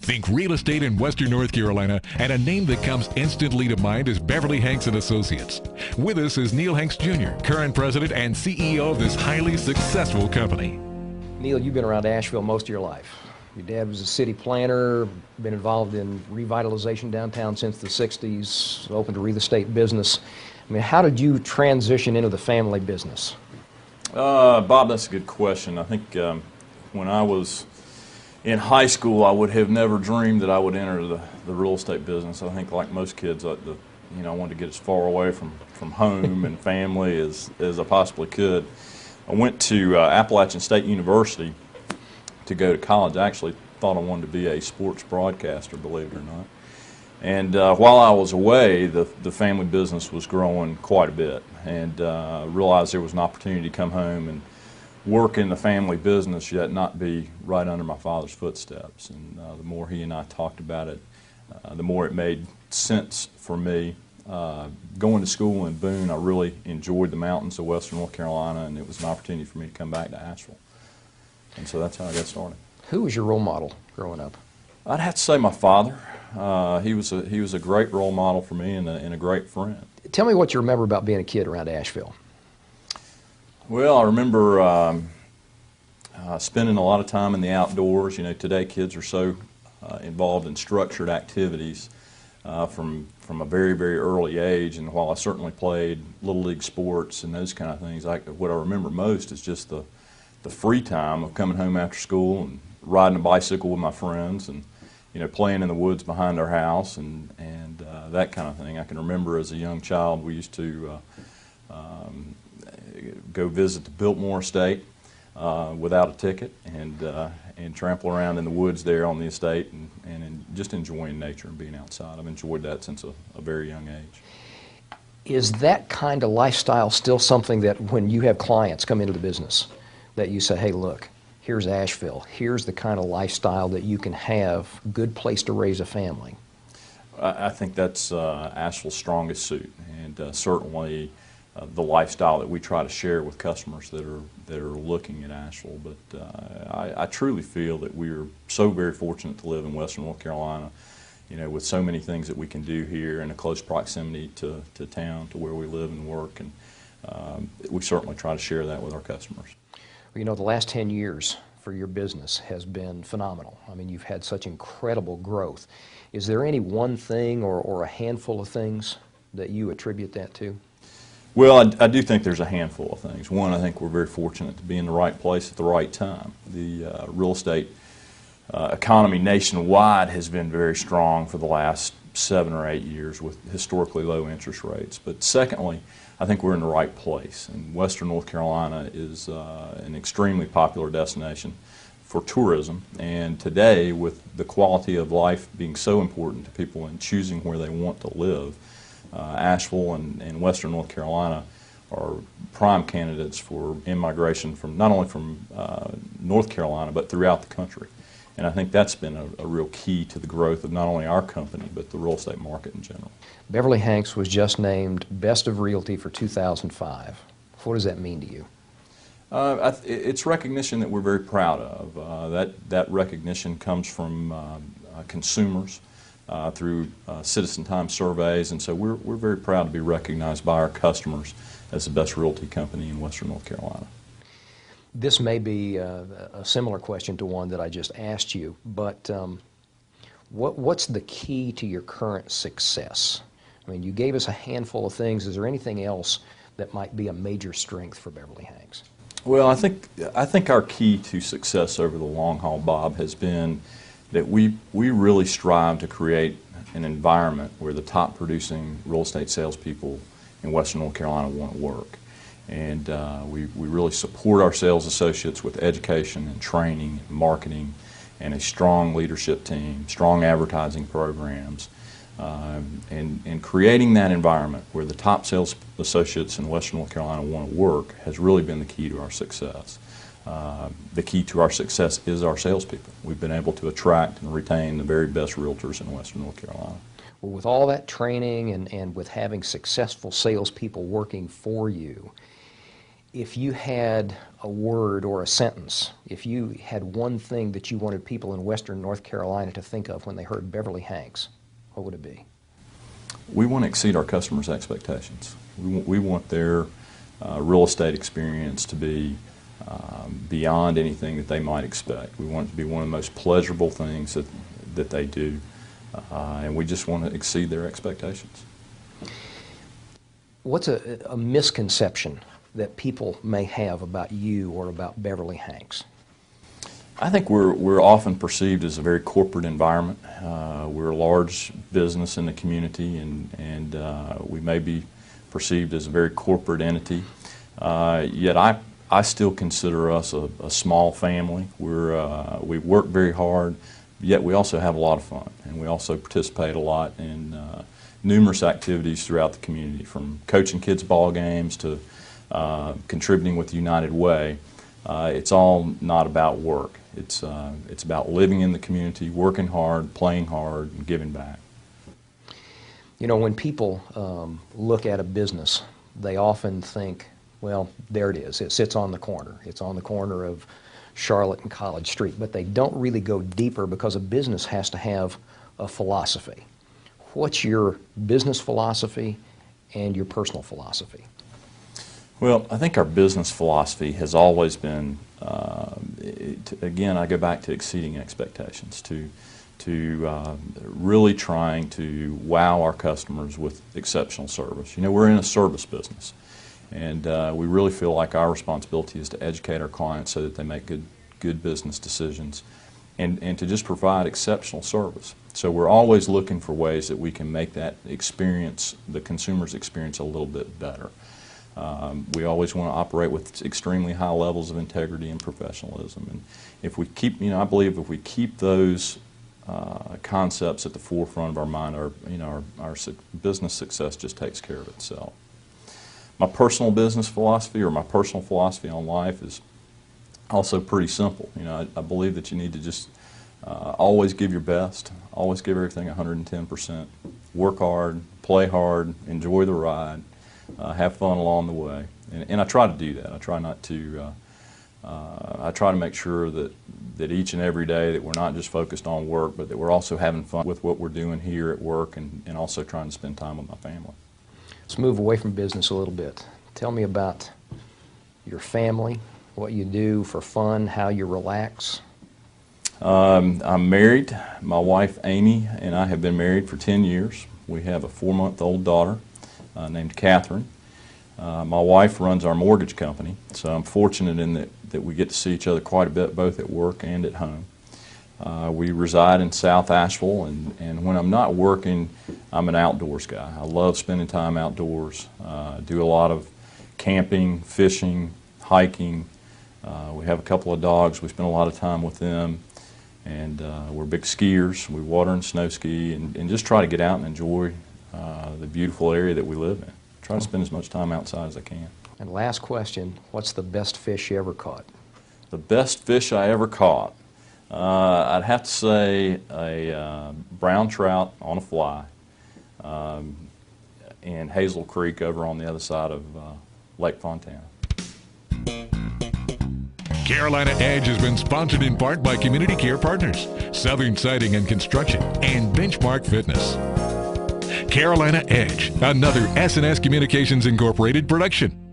Think real estate in Western North Carolina, and a name that comes instantly to mind is Beverly Hanks & Associates. With us is Neal Hanks Jr., current president and CEO of this highly successful company. Neal, you've been around Asheville most of your life. Your dad was a city planner, been involved in revitalization downtown since the 60s, opened a real estate business. I mean, how did you transition into the family business? Bob, that's a good question. I think when I was in high school, I would have never dreamed that I would enter the real estate business. I think, like most kids, I wanted to get as far away from home and family as I possibly could. I went to Appalachian State University to go to college. I actually thought I wanted to be a sports broadcaster, believe it or not. And while I was away, the family business was growing quite a bit, and realized there was an opportunity to come home and work in the family business, yet not be right under my father's footsteps. And the more he and I talked about it, the more it made sense for me. Going to school in Boone, I really enjoyed the mountains of Western North Carolina, and it was an opportunity for me to come back to Asheville. And so that's how I got started. Who was your role model growing up? I'd have to say my father. He was a great role model for me and a great friend. Tell me what you remember about being a kid around Asheville. Well, I remember spending a lot of time in the outdoors. You know, today kids are so involved in structured activities from a very, very early age. And while I certainly played Little League sports and those kind of things, what I remember most is just the free time of coming home after school and riding a bicycle with my friends and, you know, playing in the woods behind our house and that kind of thing. I can remember as a young child we used to go visit the Biltmore estate without a ticket and trample around in the woods there on the estate and just enjoying nature and being outside. I've enjoyed that since a very young age. Is that kind of lifestyle still something that when you have clients come into the business that you say, hey, look, here's Asheville, here's the kind of lifestyle that you can have, good place to raise a family? I think that's Asheville's strongest suit, and certainly the lifestyle that we try to share with customers that are looking at Asheville. But I truly feel that we are so very fortunate to live in Western North Carolina, you know, with so many things that we can do here in a close proximity to town, to where we live and work, and we certainly try to share that with our customers. Well, you know, the last 10 years for your business has been phenomenal. I mean, you've had such incredible growth. Is there any one thing or a handful of things that you attribute that to? Well, I do think there's a handful of things. One, I think we're very fortunate to be in the right place at the right time. The real estate economy nationwide has been very strong for the last 7 or 8 years with historically low interest rates. But secondly, I think we're in the right place. And Western North Carolina is an extremely popular destination for tourism. And today, with the quality of life being so important to people in choosing where they want to live, Asheville and Western North Carolina are prime candidates for immigration from not only from North Carolina but throughout the country. And I think that's been a real key to the growth of not only our company but the real estate market in general. Beverly Hanks was just named Best of Realty for 2005. What does that mean to you? It's recognition that we're very proud of. That recognition comes from consumers through Citizen Time surveys, and so we're very proud to be recognized by our customers as the best realty company in Western North Carolina. This may be a similar question to one that I just asked you, but what's the key to your current success? I mean, you gave us a handful of things. Is there anything else that might be a major strength for Beverly Hanks? Well, I think our key to success over the long haul, Bob, has been that we really strive to create an environment where the top producing real estate salespeople in Western North Carolina want to work. And we really support our sales associates with education and training and marketing and a strong leadership team, strong advertising programs, and creating that environment where the top sales associates in Western North Carolina want to work has really been the key to our success. The key to our success is our salespeople. We've been able to attract and retain the very best realtors in Western North Carolina. Well, with all that training and with having successful salespeople working for you, if you had a word or a sentence, if you had one thing that you wanted people in Western North Carolina to think of when they heard Beverly Hanks, what would it be? We want to exceed our customers' expectations. We want their real estate experience to be beyond anything that they might expect. We want it to be one of the most pleasurable things that they do, and we just want to exceed their expectations. What's a misconception that people may have about you or about Beverly Hanks? I think we're often perceived as a very corporate environment. We're a large business in the community, and we may be perceived as a very corporate entity. Yet I still consider us a small family. We work very hard, yet we also have a lot of fun, and we also participate a lot in numerous activities throughout the community, from coaching kids' ball games to contributing with the United Way. It's all not about work. It's about living in the community, working hard, playing hard, and giving back. You know, when people look at a business, they often think, well, there it is. It sits on the corner. It's on the corner of Charlotte and College Street. But they don't really go deeper because a business has to have a philosophy. What's your business philosophy and your personal philosophy? Well, I think our business philosophy has always been, again, I go back to exceeding expectations, to really trying to wow our customers with exceptional service. You know, we're in a service business, and we really feel like our responsibility is to educate our clients so that they make good business decisions, and to just provide exceptional service. So we're always looking for ways that we can make that experience, the consumer's experience, a little bit better. We always want to operate with extremely high levels of integrity and professionalism. And if we keep, I believe if we keep those concepts at the forefront of our mind, our business success just takes care of itself. My personal business philosophy, or my personal philosophy on life, is also pretty simple. I believe that you need to just always give your best, always give everything 110%, work hard, play hard, enjoy the ride, have fun along the way, and I try to do that. I try not to. I try to make sure that each and every day that we're not just focused on work, but that we're also having fun with what we're doing here at work, and also trying to spend time with my family. Let's move away from business a little bit. Tell me about your family, what you do for fun, how you relax. I'm married. My wife Amy and I have been married for 10 years. We have a 4-month-old daughter named Catherine. My wife runs our mortgage company, so I'm fortunate in that we get to see each other quite a bit, both at work and at home. We reside in South Asheville, and when I'm not working, I'm an outdoors guy. I love spending time outdoors. Do a lot of camping, fishing, hiking. We have a couple of dogs. We spend a lot of time with them, and we're big skiers. We water and snow ski, and just try to get out and enjoy the beautiful area that we live in. Try to spend as much time outside as I can. And last question, what's the best fish you ever caught? The best fish I ever caught? I'd have to say a brown trout on a fly in Hazel Creek over on the other side of Lake Fontana. Carolina Edge has been sponsored in part by Community Care Partners, Southern Siding and Construction, and Benchmark Fitness. Carolina Edge, another S&S Communications Incorporated production.